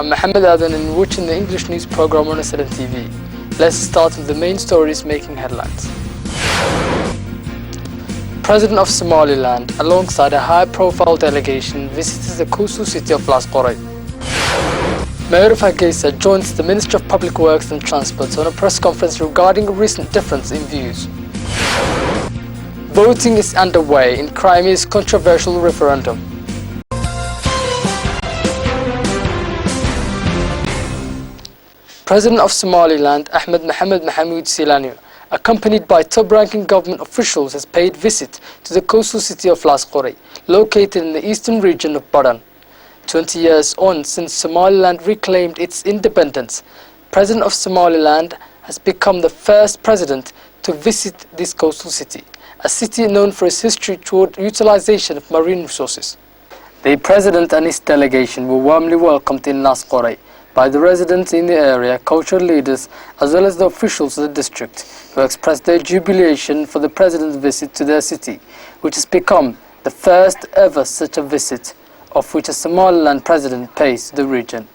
I'm Mohammed Adan and watching the English news program on SLM TV. Let's start with the main stories making headlines. President of Somaliland, alongside a high-profile delegation, visits the coastal city of Las Qoray. Mayor of Hargeisa joins the Minister of Public Works and Transport on a press conference regarding a recent difference in views. Voting is underway in Crimea's controversial referendum. President of Somaliland, Ahmed Mohamed Mohamed Silani, accompanied by top-ranking government officials, has paid visit to the coastal city of Las Qoray, located in the eastern region of Baran. 20 years on since Somaliland reclaimed its independence, President of Somaliland has become the first president to visit this coastal city, a city known for its history toward utilization of marine resources. The president and his delegation were warmly welcomed in Las Qoray by the residents in the area, cultural leaders, as well as the officials of the district, who expressed their jubilation for the president's visit to their city, which has become the first ever such a visit of which a Somaliland president pays to the region.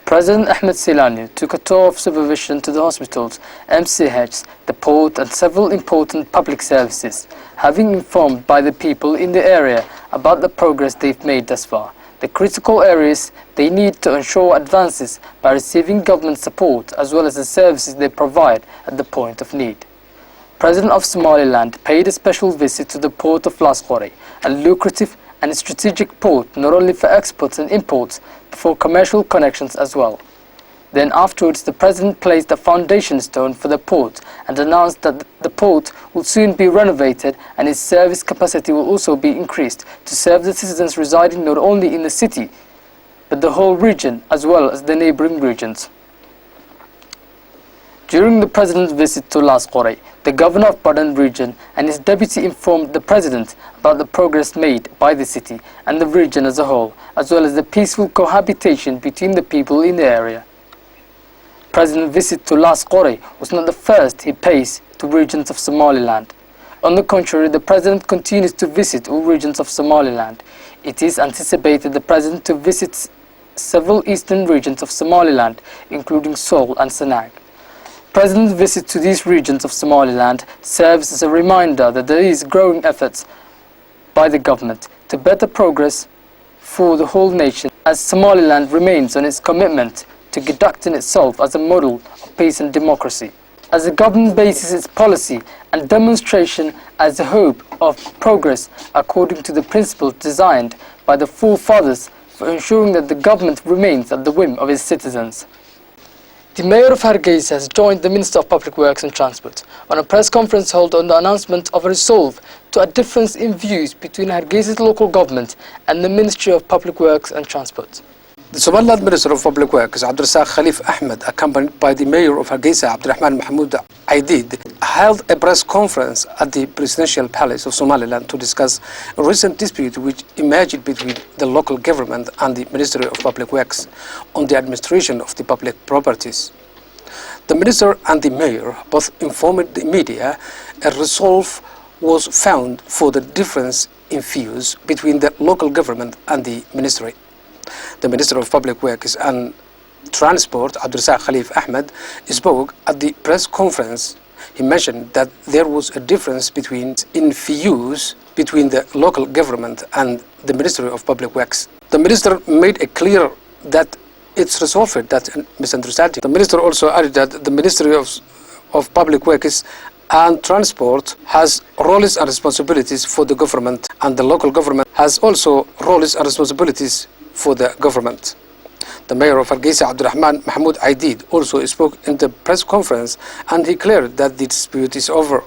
President Ahmed Silani took a tour of supervision to the hospitals, MCHs, the port and several important public services, having informed by the people in the area about the progress they've made thus far, the critical areas they need to ensure advances by receiving government support, as well as the services they provide at the point of need. President of Somaliland paid a special visit to the port of Las Qoray, a lucrative and strategic port not only for exports and imports, but for commercial connections as well. Then afterwards, the president placed a foundation stone for the port and announced that the port will soon be renovated and its service capacity will also be increased to serve the citizens residing not only in the city, but the whole region as well as the neighboring regions. During the president's visit to Las Qoray, the governor of Badan region and his deputy informed the president about the progress made by the city and the region as a whole, as well as the peaceful cohabitation between the people in the area. President's visit to Las Qoray was not the first he pays to regions of Somaliland. On the contrary, the president continues to visit all regions of Somaliland. It is anticipated the president to visit several eastern regions of Somaliland, including Seoul and Sanag. President's visit to these regions of Somaliland serves as a reminder that there is growing efforts by the government to better progress for the whole nation, as Somaliland remains on its commitment to conducting itself as a model of peace and democracy. As the government bases its policy and demonstration as a hope of progress according to the principles designed by the forefathers for ensuring that the government remains at the whim of its citizens. The Mayor of Hargeisa has joined the Minister of Public Works and Transport on a press conference held on the announcement of a resolve to a difference in views between Hargeisa's local government and the Ministry of Public Works and Transport. The Somaliland Minister of Public Works, Abdurrazzaq Khalif Ahmed, accompanied by the Mayor of Hargeisa, Abdurrahman Mahmoud Aidid, held a press conference at the Presidential Palace of Somaliland to discuss a recent dispute which emerged between the local government and the Ministry of Public Works on the administration of the public properties. The Minister and the Mayor both informed the media a resolve was found for the difference in views between the local government and the Ministry. The Minister of Public Works and Transport, Abdurrazzaq Khalif Ahmed, spoke at the press conference. He mentioned that there was a difference in views between the local government and the Ministry of Public Works. The Minister made it clear that it's resolved that misunderstanding. The Minister also added that the Ministry of Public Works and Transport has roles and responsibilities for the government, and the local government has also roles and responsibilities for the government. The Mayor of Hargeisa, Abdurrahman Mahmoud Aidid, also spoke in the press conference and he declared that the dispute is over.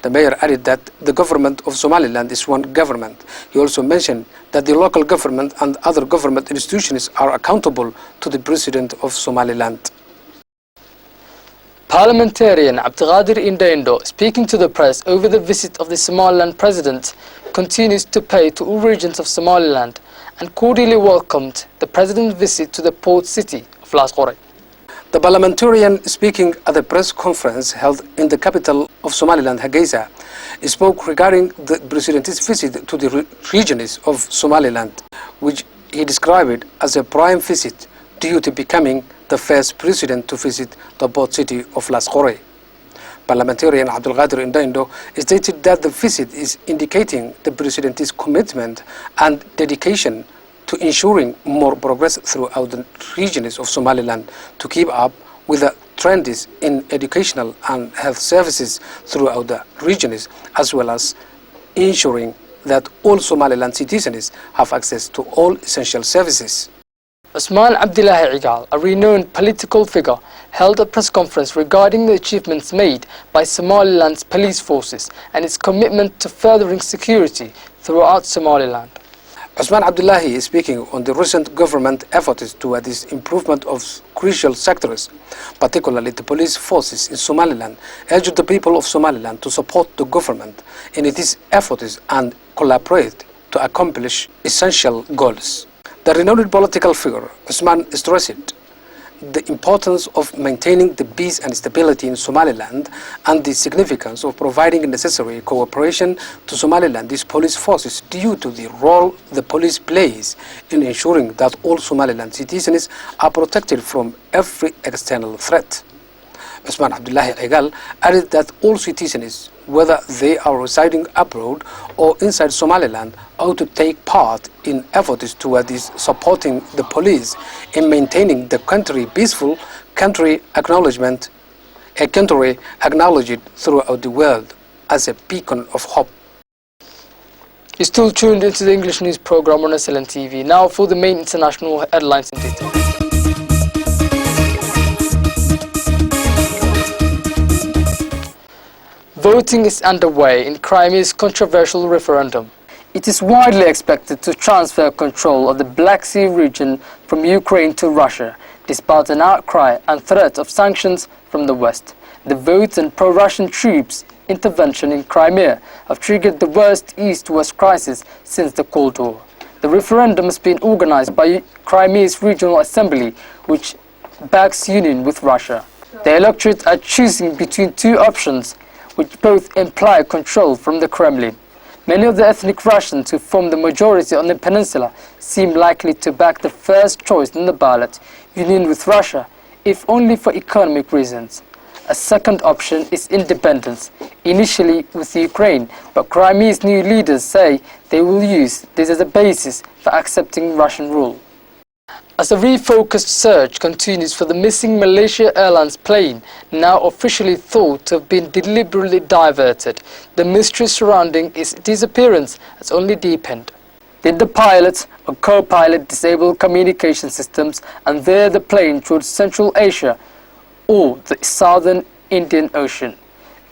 The Mayor added that the government of Somaliland is one government. He also mentioned that the local government and other government institutions are accountable to the President of Somaliland. Parliamentarian Abdulqadir Indaindo, speaking to the press over the visit of the Somaliland President, continues to pay to all regions of Somaliland and cordially welcomed the President's visit to the port city of Las Qoray. The parliamentarian, speaking at the press conference held in the capital of Somaliland, Hargeisa, spoke regarding the President's visit to the regions of Somaliland, which he described as a prime visit due to becoming the first president to visit the port city of Las Qore. Parliamentarian Abdulqadir Indaindo stated that the visit is indicating the president's commitment and dedication to ensuring more progress throughout the regions of Somaliland to keep up with the trends in educational and health services throughout the regions, as well as ensuring that all Somaliland citizens have access to all essential services. Usman Abdullahi Igal, a renowned political figure, held a press conference regarding the achievements made by Somaliland's police forces and its commitment to furthering security throughout Somaliland. Usman Abdullahi is speaking on the recent government efforts toward this improvement of crucial sectors, particularly the police forces in Somaliland, urged the people of Somaliland to support the government in its efforts and collaborate to accomplish essential goals. The renowned political figure, Usman, stressed the importance of maintaining the peace and stability in Somaliland and the significance of providing necessary cooperation to Somaliland's police forces due to the role the police plays in ensuring that all Somaliland citizens are protected from every external threat. Usman Abdullahi Igal added that all citizens, whether they are residing abroad or inside Somaliland, ought to take part in efforts towards supporting the police in maintaining the country peaceful, a country acknowledged throughout the world as a beacon of hope. You're still tuned into the English news program on SLN TV. Now for the main international headlines in detail. Voting is underway in Crimea's controversial referendum. It is widely expected to transfer control of the Black Sea region from Ukraine to Russia, despite an outcry and threat of sanctions from the West. The vote and pro-Russian troops' intervention in Crimea have triggered the worst East-West crisis since the Cold War. The referendum has been organized by Crimea's Regional Assembly, which backs union with Russia. The electorate are choosing between two options, which both imply control from the Kremlin. Many of the ethnic Russians who form the majority on the peninsula seem likely to back the first choice in the ballot, union with Russia, if only for economic reasons. A second option is independence, initially with Ukraine, but Crimea's new leaders say they will use this as a basis for accepting Russian rule. As a refocused search continues for the missing Malaysia Airlines plane, now officially thought to have been deliberately diverted, the mystery surrounding its disappearance has only deepened. Did the pilot or co-pilot disable communication systems and veer the plane towards Central Asia or the Southern Indian Ocean?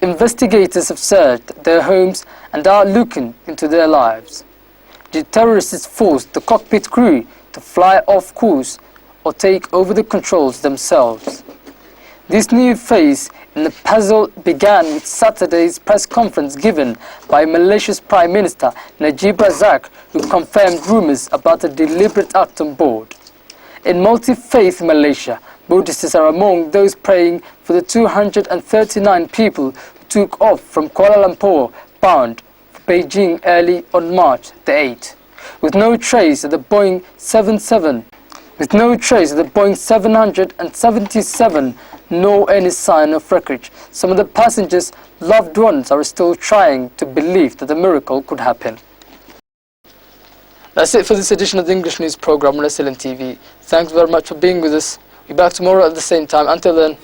Investigators have searched their homes and are looking into their lives. Did terrorists force the cockpit crew to fly off course or take over the controls themselves? This new phase in the puzzle began with Saturday's press conference given by Malaysia's Prime Minister Najib Razak, who confirmed rumors about a deliberate act on board. In multi-faith Malaysia, Buddhists are among those praying for the 239 people who took off from Kuala Lumpur bound for Beijing early on March the 8th. With no trace of the Boeing 777, nor any sign of wreckage, some of the passengers' loved ones are still trying to believe that a miracle could happen. That's it for this edition of the English News Programme on SLN TV. Thanks very much for being with us. We'll be back tomorrow at the same time. Until then,